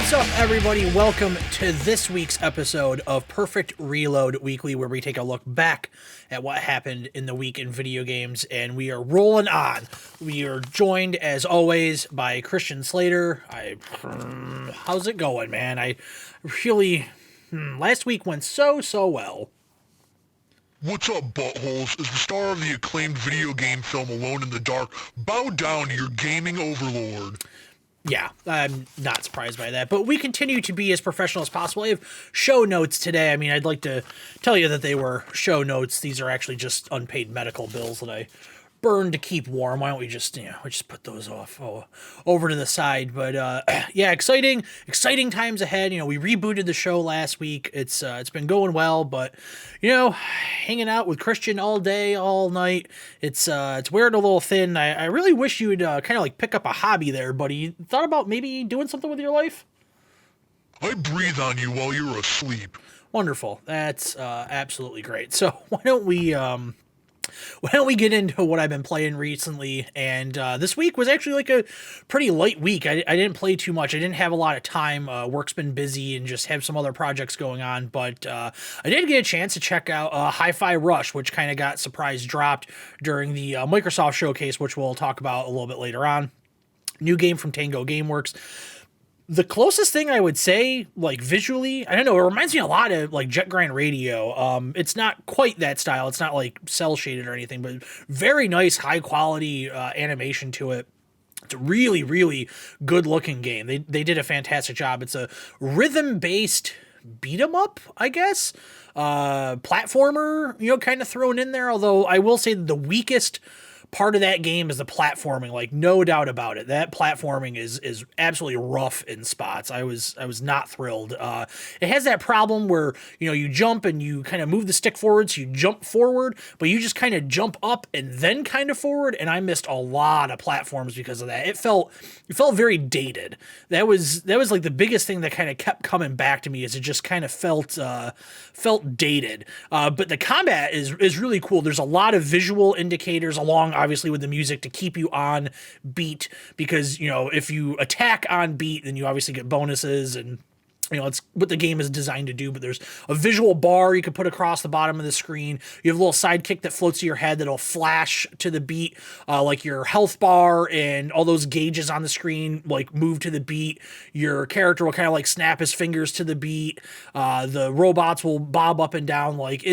What's up, everybody? Welcome to this week's episode of Perfect Reload Weekly, where we take a look back at what happened in the week in video games, and we are rolling on. We are joined, as always, by Christian Slater. How's it going, man? I really... last week went so well. What's up, buttholes? As the star of the acclaimed video game film Alone in the Dark, bow down to your gaming overlord. Yeah, I'm not surprised by that, but we continue to be as professional as possible. I have show notes today. I mean, I'd like to tell you that they were show notes. These are actually just unpaid medical bills that I burned to keep warm. Why don't we just, we just put those off over to the side. But yeah, exciting times ahead. We rebooted the show last week. It's been going well, but hanging out with Christian all day, all night, it's wearing a little thin. I really wish you would kind of like pick up a hobby there, buddy. You thought about maybe doing something with your life? I breathe on you while you're asleep. Wonderful. That's absolutely great. So why don't we get into what I've been playing recently? And this week was actually like a pretty light week. I didn't play too much. I didn't have a lot of time. Work's been busy and just have some other projects going on. But I did get a chance to check out HiFi Rush, which kind of got surprise dropped during the Microsoft showcase, which we'll talk about a little bit later on. New game from Tango Gameworks. The closest thing I would say, like visually, I don't know, it reminds me a lot of like Jet Grind Radio. It's not quite that style. It's not like cell shaded or anything, but very nice, high quality animation to it. It's a really, really good looking game. They did a fantastic job. It's a rhythm based beat 'em up, I guess. Platformer, kind of thrown in there. Although I will say the weakest part of that game is the platforming, like no doubt about it. That platforming is absolutely rough in spots. I was not thrilled. It has that problem where, you jump and you kind of move the stick forward, so you jump forward, but you just kind of jump up and then kind of forward, and I missed a lot of platforms because of that. It felt very dated. That was like the biggest thing that kind of kept coming back to me, is it just kind of felt dated. But the combat is really cool. There's a lot of visual indicators along, obviously, with the music to keep you on beat, because if you attack on beat, then you obviously get bonuses, and it's what the game is designed to do. But there's a visual bar you can put across the bottom of the screen. You have a little sidekick that floats to your head that'll flash to the beat, like your health bar, and all those gauges on the screen like move to the beat. Your character will kind of like snap his fingers to the beat. The robots will bob up and down. Like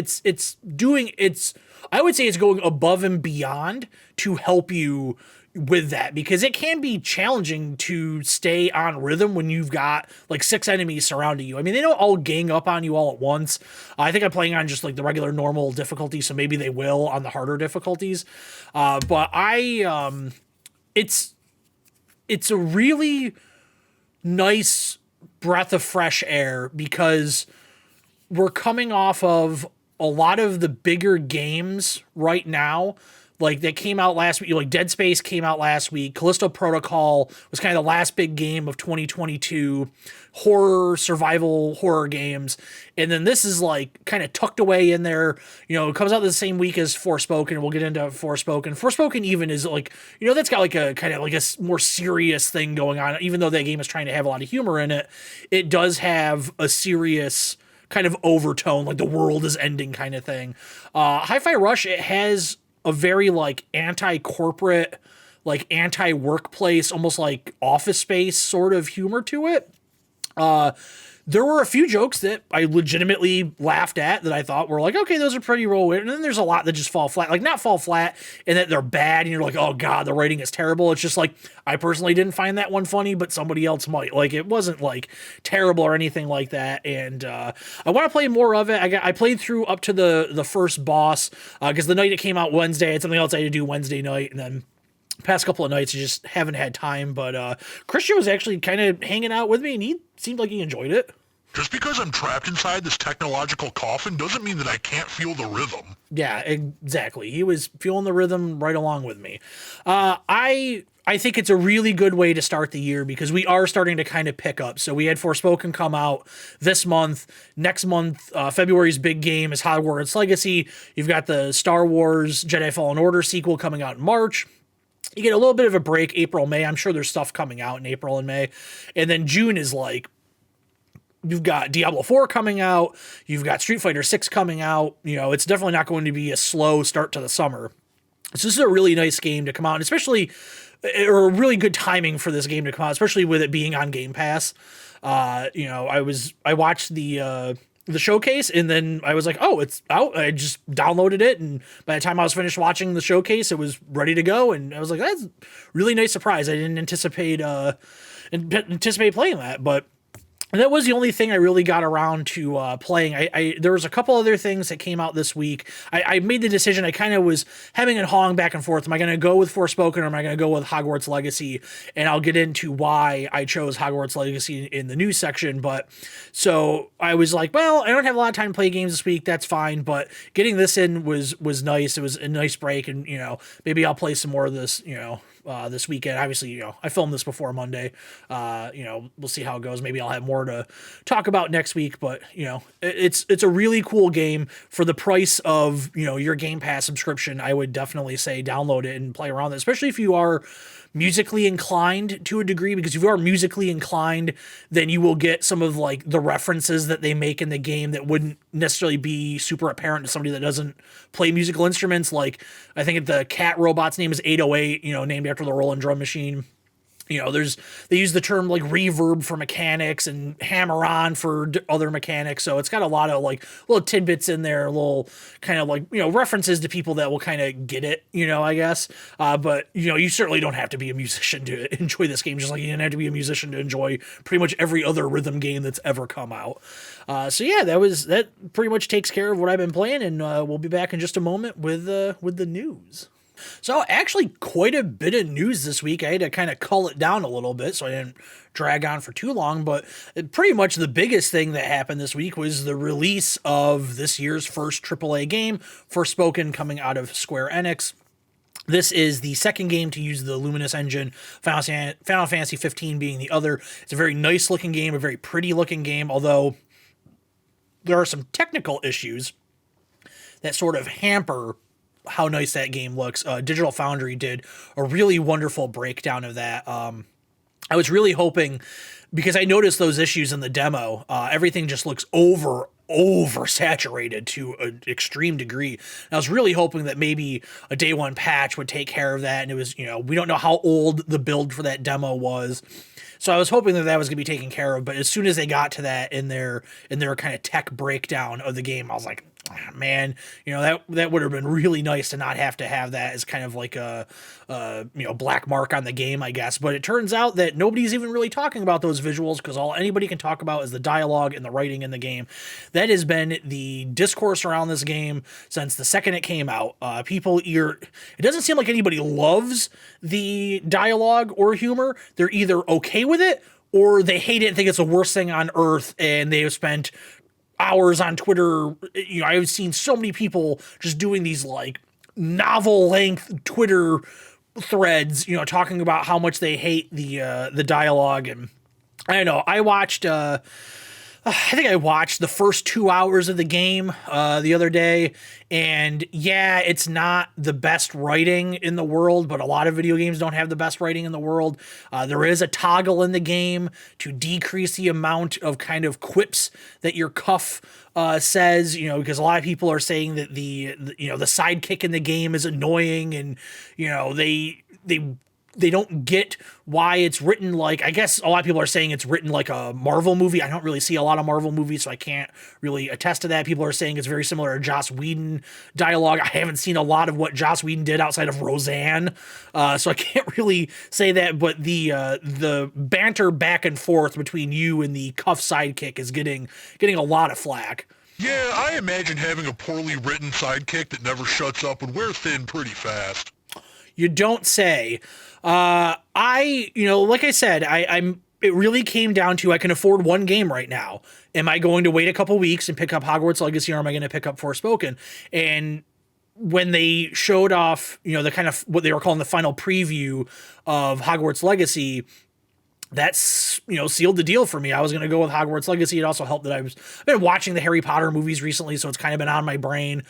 I would say it's going above and beyond to help you with that, because it can be challenging to stay on rhythm when you've got like 6 enemies surrounding you. I mean, they don't all gang up on you all at once. I think I'm playing on just like the regular normal difficulty, so maybe they will on the harder difficulties. But it's a really nice breath of fresh air, because we're coming off of a lot of the bigger games right now, like that came out last week. Like Dead Space came out last week. Callisto Protocol was kind of the last big game of 2022 survival horror games. And then this is like kind of tucked away in there. It comes out the same week as Forspoken. We'll get into Forspoken. Forspoken even is like, that's got like a kind of like a more serious thing going on. Even though that game is trying to have a lot of humor in it, it does have a serious kind of overtone, like the world is ending kind of thing. HiFi Rush, it has a very like anti-corporate, like anti-workplace, almost like Office Space sort of humor to it. There were a few jokes that I legitimately laughed at that I thought were like, okay, those are pretty roll. And then there's a lot that just fall flat, like not fall flat and that they're bad. And you're like, oh God, the writing is terrible. It's just like, I personally didn't find that one funny, but somebody else might. Like, it wasn't like terrible or anything like that. And I want to play more of it. I played through up to the first boss, because the night it came out Wednesday, I had something else I had to do Wednesday night. And then past couple of nights, I just haven't had time. But Christian was actually kind of hanging out with me, and he seemed like he enjoyed it. Just because I'm trapped inside this technological coffin doesn't mean that I can't feel the rhythm. Yeah, exactly. He was feeling the rhythm right along with me. I think it's a really good way to start the year, because we are starting to kind of pick up. So we had Forspoken come out this month. Next month, February's big game is Hogwarts Legacy. You've got the Star Wars Jedi Fallen Order sequel coming out in March. You get a little bit of a break, April, May. I'm sure there's stuff coming out in April and May. And then June is like you've got Diablo 4 coming out, you've got Street Fighter 6 coming out. It's definitely not going to be a slow start to the summer. So this is a really nice game to come out, and especially, or really good timing for this game to come out, especially with it being on Game Pass. I watched the showcase, and then I was like, oh, it's out. I just downloaded it, and by the time I was finished watching the showcase, it was ready to go, and I was like, that's a really nice surprise. I didn't anticipate playing that, but that was the only thing I really got around to playing. There was a couple other things that came out this week. I made the decision. I kind of was hemming and hawing back and forth. Am I going to go with Forspoken, or am I going to go with Hogwarts Legacy? And I'll get into why I chose Hogwarts Legacy in the news section. But so I was like, well, I don't have a lot of time to play games this week. That's fine. But getting this in was nice. It was a nice break, and maybe I'll play some more of this. This weekend. Obviously, I filmed this before Monday. We'll see how it goes. Maybe I'll have more to talk about next week, but it's a really cool game for the price of, your Game Pass subscription. I would definitely say download it and play around it, especially if you are musically inclined to a degree, because if you are musically inclined, then you will get some of like the references that they make in the game that wouldn't necessarily be super apparent to somebody that doesn't play musical instruments. Like, I think the cat robot's name is 808, named after the Roland drum machine. They use the term like reverb for mechanics and hammer on for other mechanics. So it's got a lot of like little tidbits in there, little kind of like, references to people that will kind of get it, I guess. But you certainly don't have to be a musician to enjoy this game. Just like you didn't have to be a musician to enjoy pretty much every other rhythm game that's ever come out. So yeah, that pretty much takes care of what I've been playing. And we'll be back in just a moment with the news. So actually quite a bit of news this week. I had to kind of cull it down a little bit so I didn't drag on for too long, but pretty much the biggest thing that happened this week was the release of this year's first AAA game, Forspoken, coming out of Square Enix. This is the second game to use the Luminous engine, Final Fantasy 15 being the other. It's a very nice looking game, a very pretty looking game, although there are some technical issues that sort of hamper how nice that game looks. Digital Foundry did a really wonderful breakdown of that. I was really hoping, because I noticed those issues in the demo, everything just looks oversaturated to an extreme degree. And I was really hoping that maybe a day one patch would take care of that. And it was, we don't know how old the build for that demo was. So I was hoping that was going to be taken care of. But as soon as they got to that in their kind of tech breakdown of the game, I was like, man, that would have been really nice to not have to have that as kind of like a black mark on the game, I guess. But it turns out that nobody's even really talking about those visuals, because all anybody can talk about is the dialogue and the writing in the game. That has been the discourse around this game since the second it came out. It doesn't seem like anybody loves the dialogue or humor. They're either okay with it or they hate it and think it's the worst thing on earth, and they have spent hours on Twitter. I've seen so many people just doing these like novel length Twitter threads, talking about how much they hate the dialogue. And I don't know, I think I watched the first 2 hours of the game the other day, and yeah, it's not the best writing in the world, but a lot of video games don't have the best writing in the world. There is a toggle in the game to decrease the amount of kind of quips that your cuff says, because a lot of people are saying that the sidekick in the game is annoying, and they don't get why it's written like, I guess a lot of people are saying it's written like a Marvel movie. I don't really see a lot of Marvel movies, so I can't really attest to that. People are saying it's very similar to Joss Whedon dialogue. I haven't seen a lot of what Joss Whedon did outside of Roseanne, so I can't really say that, but the banter back and forth between you and the cuff sidekick is getting a lot of flack. Yeah, I imagine having a poorly written sidekick that never shuts up would wear thin pretty fast. You don't say. Like I said, it really came down to, I can afford one game right now. Am I going to wait a couple weeks and pick up Hogwarts Legacy, or am I going to pick up Forspoken? And when they showed off, the kind of what they were calling the final preview of Hogwarts Legacy, that's, sealed the deal for me. I was going to go with Hogwarts Legacy. It also helped that I've been watching the Harry Potter movies recently, so it's kind of been on my brain.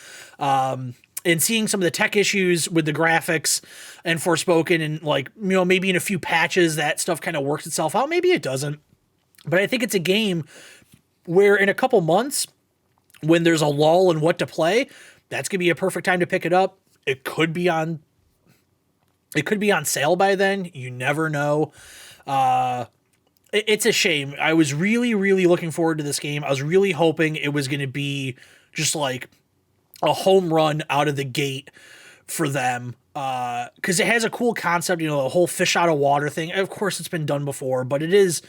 And seeing some of the tech issues with the graphics and Forspoken, and like, maybe in a few patches that stuff kind of works itself out. Maybe it doesn't. But I think it's a game where in a couple months, when there's a lull in what to play, that's gonna be a perfect time to pick it up. It could be on sale by then. You never know. It's a shame. I was really, really looking forward to this game. I was really hoping it was going to be just like a home run out of the gate for them. Because it has a cool concept, the whole fish out of water thing. Of course, it's been done before, but it's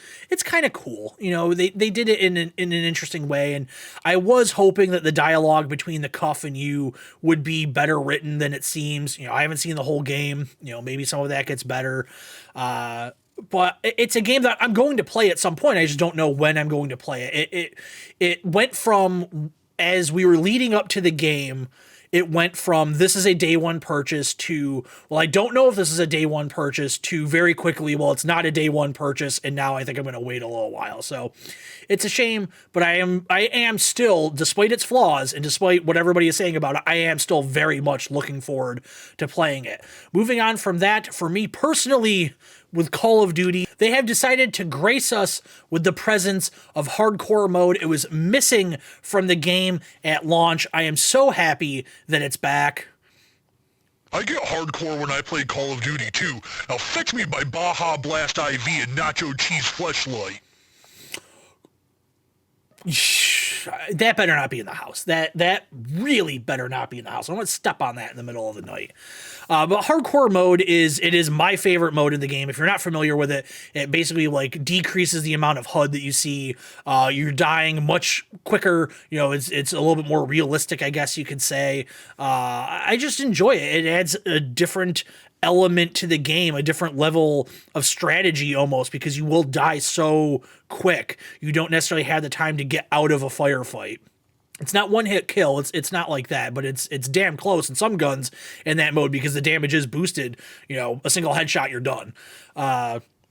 kind of cool. They did it in an interesting way, and I was hoping that the dialogue between the Cuff and you would be better written than it seems. I haven't seen the whole game. Maybe some of that gets better. But it's a game that I'm going to play at some point. I just don't know when I'm going to play it. It went from, as we were leading up to the game, it went from this is a day one purchase to, well, I don't know if this is a day one purchase, to very quickly, well, it's not a day one purchase, and now I think I'm going to wait a little while. So it's a shame, but I am still, despite its flaws and despite what everybody is saying about it, I am still very much looking forward to playing it. Moving on from that, for me personally, with Call of Duty, they have decided to grace us with the presence of hardcore mode. It was missing from the game at launch. I am so happy that it's back. I get hardcore when I play Call of Duty too. Now fetch me my Baja Blast IV and Nacho Cheese Fleshlight. That better not be in the house. That really better not be in the house. I don't want to step on that in the middle of the night. But hardcore mode is my favorite mode in the game. If you're not familiar with it, it basically like decreases the amount of HUD that you see. You're dying much quicker. It's a little bit more realistic, I guess you could say. I just enjoy it. It adds a different element to the game, a different level of strategy almost, because you will die so quick. You don't necessarily have the time to get out of a firefight. It's not one hit kill. It's not like that, but it's damn close in some guns in that mode because the damage is boosted. A single headshot, you're done.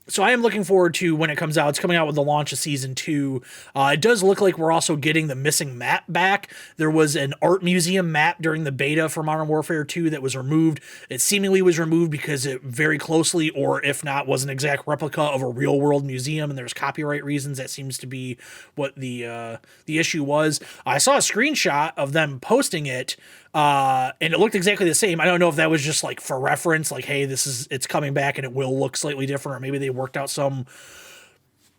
So I am looking forward to when it comes out. It's coming out with the launch of Season 2. It does look like we're also getting the missing map back. There was an art museum map during the beta for Modern Warfare 2 that was removed. It seemingly was removed because it very closely, or if not, was an exact replica of a real-world museum, and there's copyright reasons. That seems to be what the issue was. I saw a screenshot of them posting it, and it looked exactly the same. I don't know if that was just like for reference, like, hey, it's coming back and it will look slightly different, or maybe they worked out some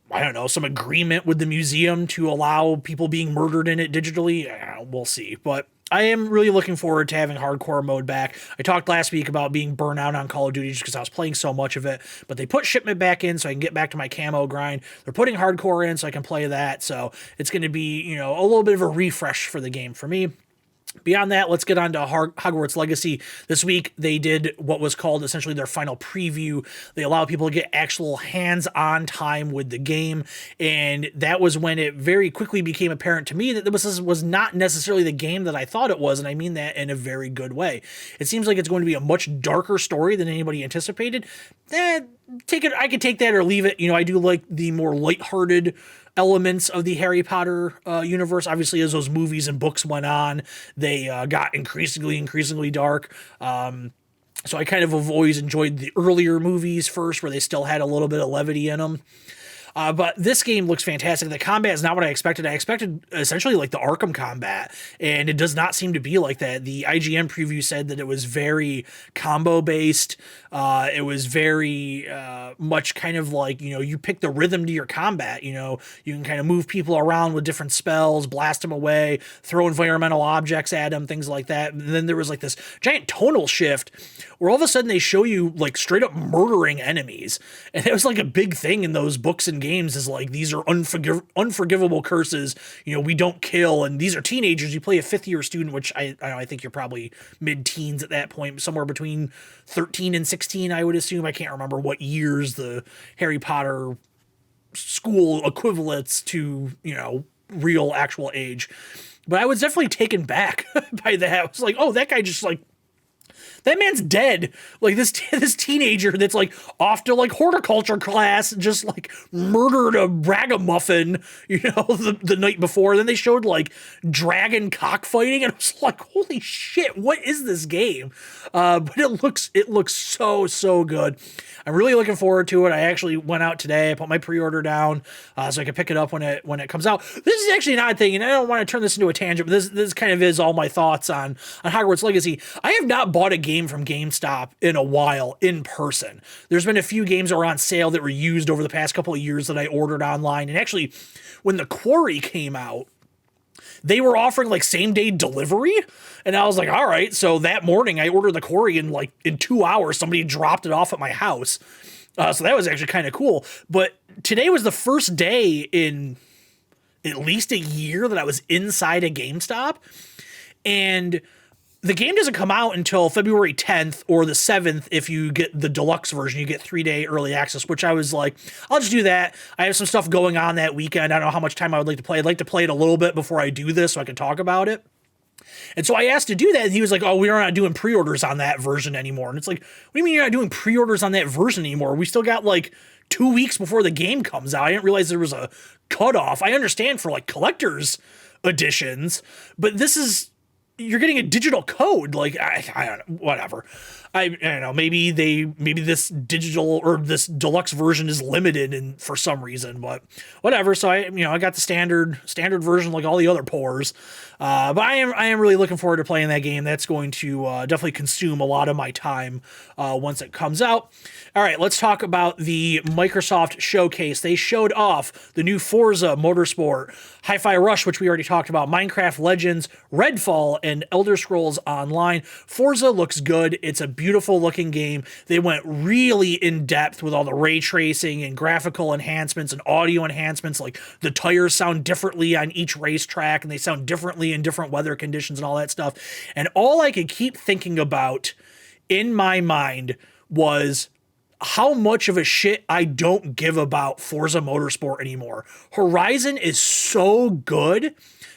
agreement with the museum to allow people being murdered in it digitally. We'll see. But I am really looking forward to having hardcore mode back. I talked last week about being burnt out on Call of Duty just because I was playing so much of it, but they put shipment back in so I can get back to my camo grind. They're putting hardcore in so I can play that. So it's going to be, a little bit of a refresh for the game for me. Beyond that, let's get on to Hogwarts Legacy. This week, they did what was called essentially their final preview. They allow people to get actual hands-on time with the game, and that was when it very quickly became apparent to me that this was not necessarily the game that I thought it was, and I mean that in a very good way. It seems like it's going to be a much darker story than anybody anticipated. I could take that or leave it. I do like the more lighthearted elements of the Harry Potter universe. Obviously, as those movies and books went on, they got increasingly dark. So I kind of have always enjoyed the earlier movies first, where they still had a little bit of levity in them. But this game looks fantastic. The combat is not what I expected. I expected essentially like the Arkham combat, and it does not seem to be like that. The IGN preview said that it was very combo based. It was very much kind of like, you pick the rhythm to your combat. You can kind of move people around with different spells, blast them away, throw environmental objects at them, things like that. And then there was like this giant tonal shift where all of a sudden they show you like straight up murdering enemies. And it was like a big thing in those books and games, is like, these are unforgivable curses. We don't kill. And these are teenagers. You play a fifth-year student, which I think you're probably mid-teens at that point, somewhere between 13 and 16, I would assume. I can't remember what years the Harry Potter school equivalents to, real actual age. But I was definitely taken back by that. I was like, oh, that that man's dead. Like this teenager that's like off to like horticulture class, just like murdered a ragamuffin, the night before. Then they showed like dragon cockfighting, and I was like, holy shit, what is this game? But it looks so good. I'm really looking forward to it. I actually went out today. I put my pre-order down so I can pick it up when it comes out. This is actually an odd thing, and I don't want to turn this into a tangent, but this kind of is all my thoughts on Hogwarts Legacy. I have not bought a game from GameStop in a while in person. There's been a few games that were on sale that were used over the past couple of years that I ordered online, and actually, when The Quarry came out, they were offering like same day delivery. And I was like, all right. So that morning I ordered The Quarry, and like in 2 hours, somebody dropped it off at my house. So that was actually kind of cool. But today was the first day in at least a year that I was inside a GameStop, and the game doesn't come out until February 10th or the 7th. If you get the deluxe version, you get 3-day early access, which I was like, I'll just do that. I have some stuff going on that weekend. I don't know how much time I would like to play. I'd like to play it a little bit before I do this so I can talk about it. And so I asked to do that, and he was like, oh, we're not doing pre-orders on that version anymore. And it's like, what do you mean you're not doing pre-orders on that version anymore? We still got like 2 weeks before the game comes out. I didn't realize there was a cutoff. I understand for like collector's editions, but you're getting a digital code. Like, I don't know, whatever. I don't know, maybe this digital or this deluxe version is limited for some reason, but whatever. So I got the standard version like all the other pours. But I am really looking forward to playing that game. That's going to definitely consume a lot of my time once it comes out. All right, let's talk about the Microsoft showcase. They showed off the new Forza Motorsport, HiFi Rush, which we already talked about, Minecraft Legends, Redfall, and Elder Scrolls Online. Forza looks good. It's a beautiful looking game. They went really in depth with all the ray tracing and graphical enhancements and audio enhancements. Like the tires sound differently on each racetrack, and they sound differently in different weather conditions and all that stuff. And all I could keep thinking about in my mind was how much of a shit I don't give about Forza Motorsport anymore. Horizon is so good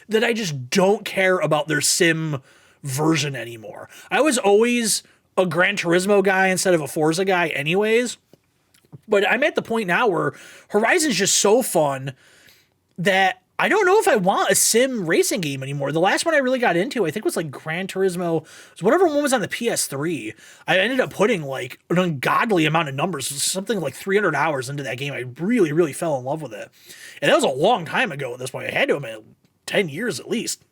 that I just don't care about their sim version anymore. I was always a Gran Turismo guy instead of a Forza guy anyways, but I'm at the point now where Horizon's just so fun that I don't know if I want a sim racing game anymore. The last one I really got into, I think, was like Gran Turismo. So whatever one was on the PS3, I ended up putting like an ungodly amount of numbers, something like 300 hours into that game. I really, really fell in love with it. And that was a long time ago at this point. I had to have been 10 years at least.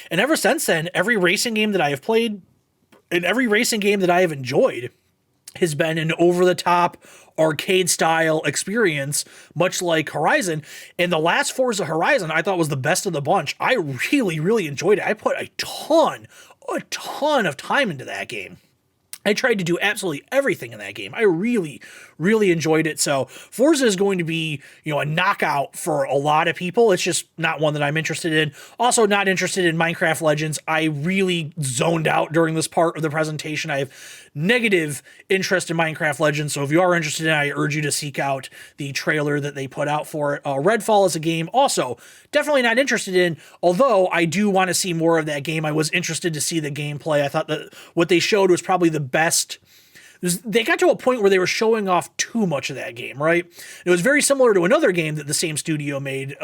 And ever since then, every racing game that I have played and every racing game that I have enjoyed has been an over-the-top arcade-style experience, much like Horizon. And the last Forza Horizon I thought was the best of the bunch. I really, really enjoyed it. I put a ton of time into that game. I tried to do absolutely everything in that game. I really, really enjoyed it. So Forza is going to be, a knockout for a lot of people. It's just not one that I'm interested in. Also not interested in Minecraft Legends. I really zoned out during this part of the presentation. I have negative interest in Minecraft Legends. So if you are interested in it, I urge you to seek out the trailer that they put out for it. Redfall is a game also definitely not interested in, although I do want to see more of that game. I was interested to see the gameplay. I thought that what they showed was probably the best. They got to a point where they were showing off too much of that game, right? It was very similar to another game that the same studio made,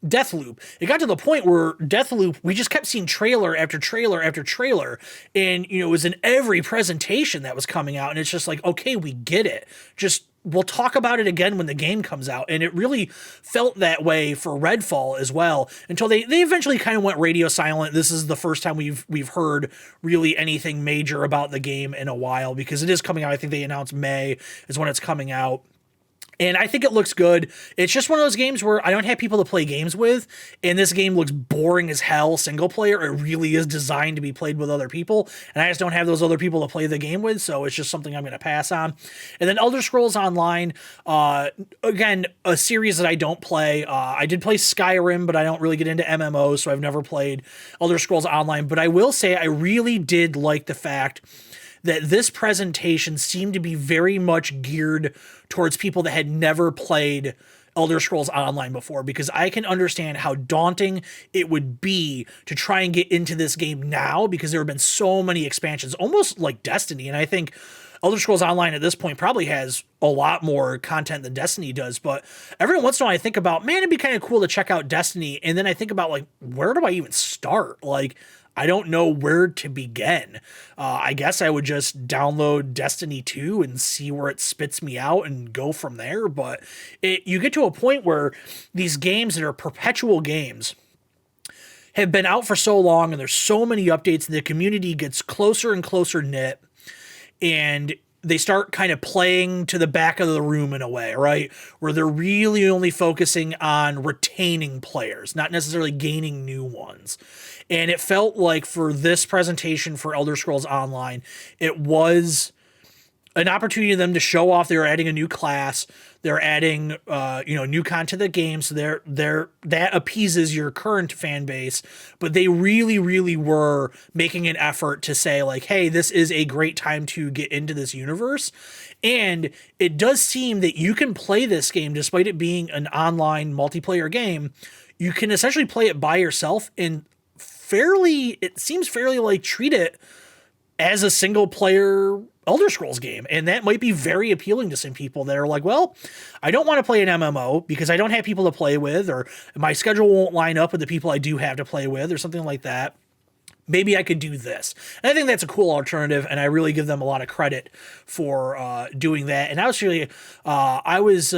Deathloop. It got to the point where Deathloop, we just kept seeing trailer after trailer after trailer, and it was in every presentation that was coming out, and it's just like, okay, we get it. Just we'll talk about it again when the game comes out. And it really felt that way for Redfall as well, until they eventually kind of went radio silent. This is the first time we've heard really anything major about the game in a while, because it is coming out. I think they announced May is when it's coming out. And I think it looks good. It's just one of those games where I don't have people to play games with, and this game looks boring as hell single player. It really is designed to be played with other people, and I just don't have those other people to play the game with, so it's just something I'm going to pass on. And then Elder Scrolls Online, again, a series that I don't play. I did play Skyrim, but I don't really get into MMOs, so I've never played Elder Scrolls Online. But I will say I really did like the fact that this presentation seemed to be very much geared towards people that had never played Elder Scrolls Online before, because I can understand how daunting it would be to try and get into this game now, because there have been so many expansions, almost like Destiny. And I think Elder Scrolls Online at this point probably has a lot more content than Destiny does. But every once in a while I think about, man, it'd be kind of cool to check out Destiny. And then I think about, like, where do I even start? Like, I don't know where to begin. I guess I would just download Destiny 2 and see where it spits me out and go from there. But you get to a point where these games that are perpetual games have been out for so long, and there's so many updates, and the community gets closer and closer knit, and they start kind of playing to the back of the room in a way, right? Where they're really only focusing on retaining players, not necessarily gaining new ones. And it felt like for this presentation for Elder Scrolls Online, it was an opportunity for them to show off. They were adding a new class. They're adding, new content to the game. So that appeases your current fan base, but they really, really were making an effort to say, like, hey, this is a great time to get into this universe. And it does seem that you can play this game, despite it being an online multiplayer game. You can essentially play it by yourself and it seems fairly like treat it as a single player Elder Scrolls game. And that might be very appealing to some people that are like, well, I don't want to play an MMO because I don't have people to play with, or my schedule won't line up with the people I do have to play with, or something like that. Maybe I could do this. And I think that's a cool alternative, and I really give them a lot of credit for doing that. And I was really, I was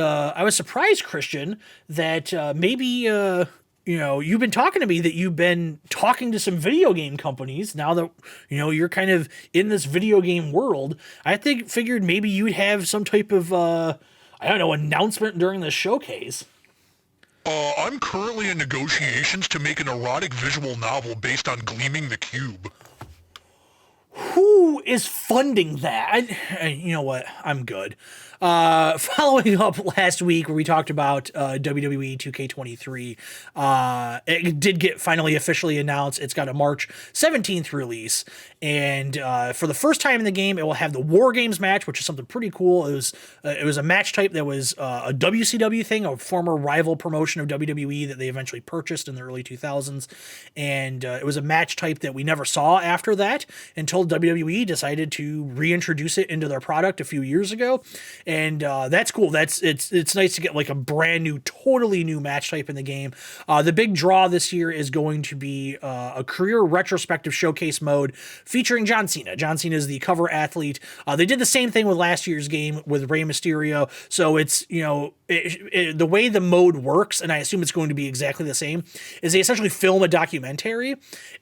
surprised, Christian, that maybe you've been talking to me that you've been talking to some video game companies now that, you're kind of in this video game world. I figured maybe you'd have some type of, announcement during the showcase. I'm currently in negotiations to make an erotic visual novel based on Gleaming the Cube. Who is funding that? You know what? I'm good. Following up last week where we talked about WWE 2K23, it did get finally officially announced. It's got a March 17th release, and for the first time in the game, it will have the War Games match, which is something pretty cool. It was a match type that was a WCW thing, a former rival promotion of WWE that they eventually purchased in the early 2000s, and it was a match type that we never saw after that until WWE decided to reintroduce it into their product a few years ago. And that's cool. It's nice to get like a brand new, totally new match type in the game. The big draw this year is going to be a career retrospective showcase mode featuring John Cena. John Cena is the cover athlete. They did the same thing with last year's game with Rey Mysterio. So it's, the way the mode works, and I assume it's going to be exactly the same, is they essentially film a documentary,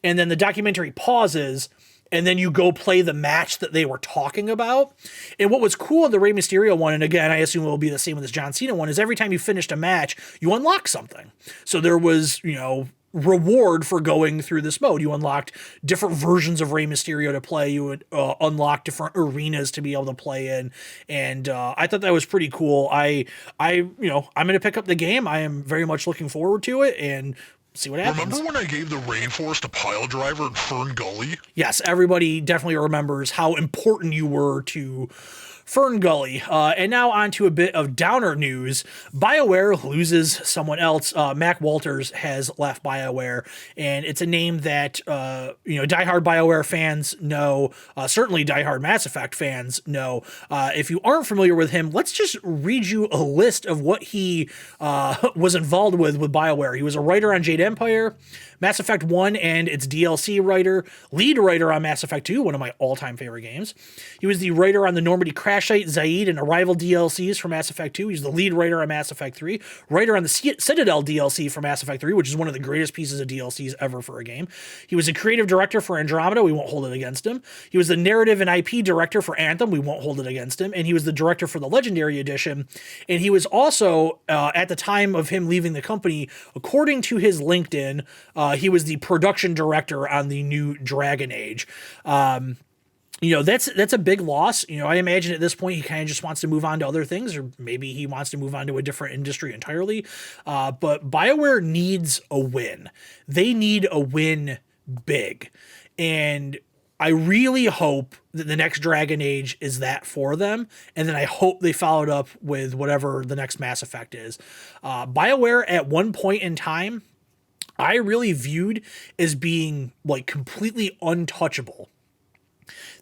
and then the documentary pauses, and then you go play the match that they were talking about. And what was cool in the Rey Mysterio one, and again, I assume it will be the same with this John Cena one, is every time you finished a match, you unlock something. So there was, reward for going through this mode. You unlocked different versions of Rey Mysterio to play. You would unlock different arenas to be able to play in. And I thought that was pretty cool. I'm going to pick up the game. I am very much looking forward to it, and see what happens. Remember when I gave the Rainforest a pile driver in Fern Gully? Yes, everybody definitely remembers how important you were to Fern Gully. And now on to a bit of downer news. BioWare loses someone else. Mac Walters has left BioWare, and it's a name that, diehard BioWare fans know, certainly diehard Mass Effect fans know. If you aren't familiar with him, let's just read you a list of what he was involved with BioWare. He was a writer on Jade Empire, Mass Effect 1 and its DLC writer, lead writer on Mass Effect 2, one of my all-time favorite games. He was the writer on the Normandy Crash Site, Zaid, and Arrival DLCs for Mass Effect 2. He's the lead writer on Mass Effect 3, writer on the Citadel DLC for Mass Effect 3, which is one of the greatest pieces of DLCs ever for a game. He was a creative director for Andromeda. We won't hold it against him. He was the narrative and IP director for Anthem. We won't hold it against him. And he was the director for the Legendary Edition. And he was also, at the time of him leaving the company, according to his LinkedIn, he was the production director on the new Dragon Age. That's a big loss. I imagine at this point he kind of just wants to move on to other things, or maybe he wants to move on to a different industry entirely. But BioWare needs a win. They need a win big. And I really hope that the next Dragon Age is that for them, and then I hope they followed up with whatever the next Mass Effect is. BioWare at one point in time, I really viewed as being like completely untouchable.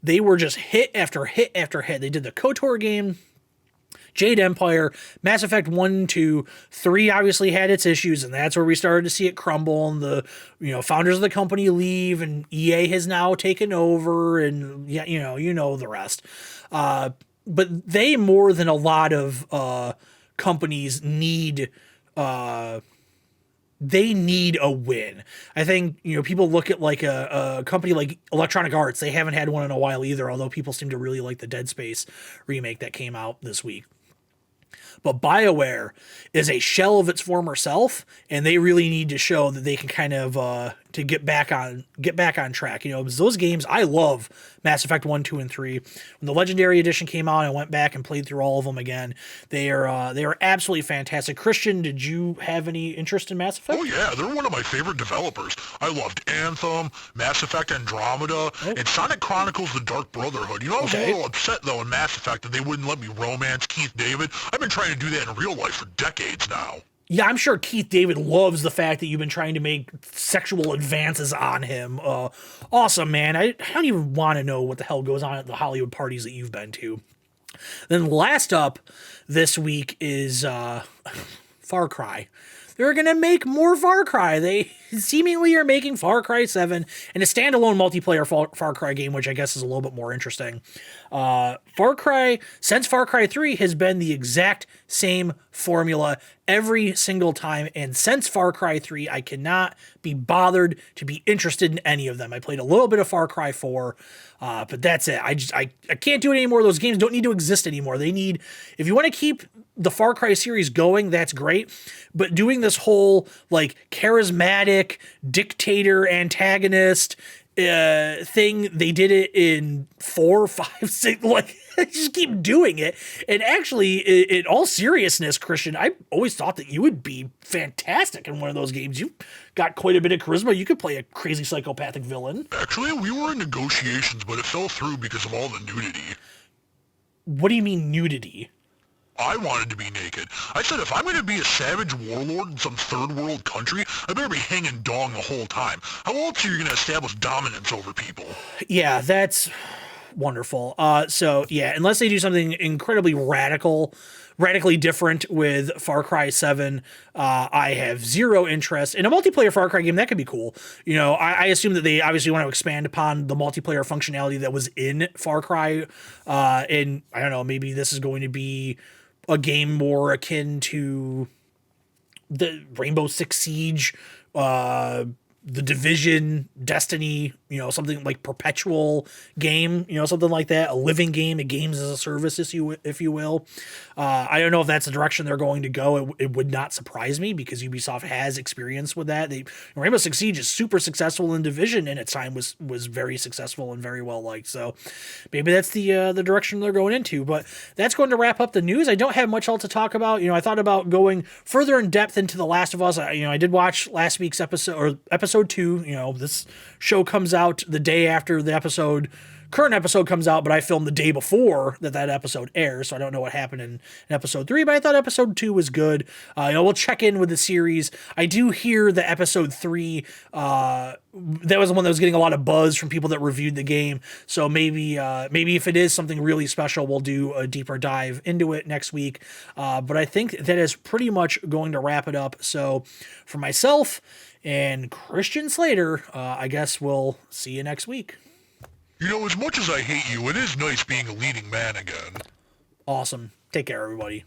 They were just hit after hit after hit. They did the KOTOR game, Jade Empire, Mass Effect 1, 2, 3 obviously had its issues, and that's where we started to see it crumble, and the founders of the company leave, and EA has now taken over, and yeah, you know the rest. But they, more than a lot of companies, need they need a win. I think, people look at like a company like Electronic Arts. They haven't had one in a while either, although people seem to really like the Dead Space remake that came out this week. But BioWare is a shell of its former self, and they really need to show that they can kind of to get back on track. Those games, I love Mass Effect 1, 2, and 3. When the Legendary Edition came out, I went back and played through all of them again. They are absolutely fantastic. Christian, did you have any interest in Mass Effect? Oh yeah, they're one of my favorite developers. I loved Anthem, Mass Effect Andromeda, and Sonic Chronicles: The Dark Brotherhood. I was a little upset though in Mass Effect that they wouldn't let me romance Keith David. I've been trying to do that in real life for decades now. Yeah, I'm sure Keith David loves the fact that you've been trying to make sexual advances on him. Awesome, man. I don't even want to know what the hell goes on at the Hollywood parties that you've been to. Then last up this week is Far Cry. They're going to make more Far Cry. They seemingly are making Far Cry 7 and a standalone multiplayer Far Cry game, which I guess is a little bit more interesting. Far Cry 3 has been the exact same formula every single time, and since Far Cry 3, I cannot be bothered to be interested in any of them. I played a little bit of Far Cry 4, but that's it. I can't do it anymore. Those games don't need to exist anymore. If you want to keep the Far Cry series going, that's great, but doing this whole like charismatic dictator antagonist thing, they did it in 4, 5, 6, like just keep doing it. And actually, in all seriousness, Christian, I always thought that you would be fantastic in one of those games. You've got quite a bit of charisma. You could play a crazy psychopathic villain. Actually, we were in negotiations, but it fell through because of all the nudity. What do you mean nudity? I wanted to be naked. I said if I'm going to be a savage warlord in some third world country, I better be hanging dong the whole time. How else are you going to establish dominance over people? Yeah, that's wonderful. So yeah, unless they do something incredibly radically different with Far Cry 7, I have zero interest in a multiplayer Far Cry game. That could be cool. I assume that they obviously want to expand upon the multiplayer functionality that was in Far Cry. And I don't know, maybe this is going to be a game more akin to the Rainbow Six Siege, The Division, Destiny, something like perpetual game, something like that, a living game, a games as a service, if you will. I don't know if that's the direction they're going to go. It would not surprise me because Ubisoft has experience with that. Rainbow Six Siege is super successful, in Division in its time was very successful and very well liked. So maybe that's the direction they're going into. But that's going to wrap up the news. I don't have much else to talk about. I thought about going further in depth into The Last of Us. I did watch last week's episode 2. This show comes out the day after the current episode comes out, but I filmed the day before that episode airs, so I don't know what happened in episode 3, but I thought episode 2 was good. We'll check in with the series. I do hear that episode 3, that was the one that was getting a lot of buzz from people that reviewed the game, so maybe if it is something really special, we'll do a deeper dive into it next week, but I think that is pretty much going to wrap it up. So for myself and Christian Slater, I guess we'll see you next week. As much as I hate you, it is nice being a leading man again. Awesome. Take care, everybody.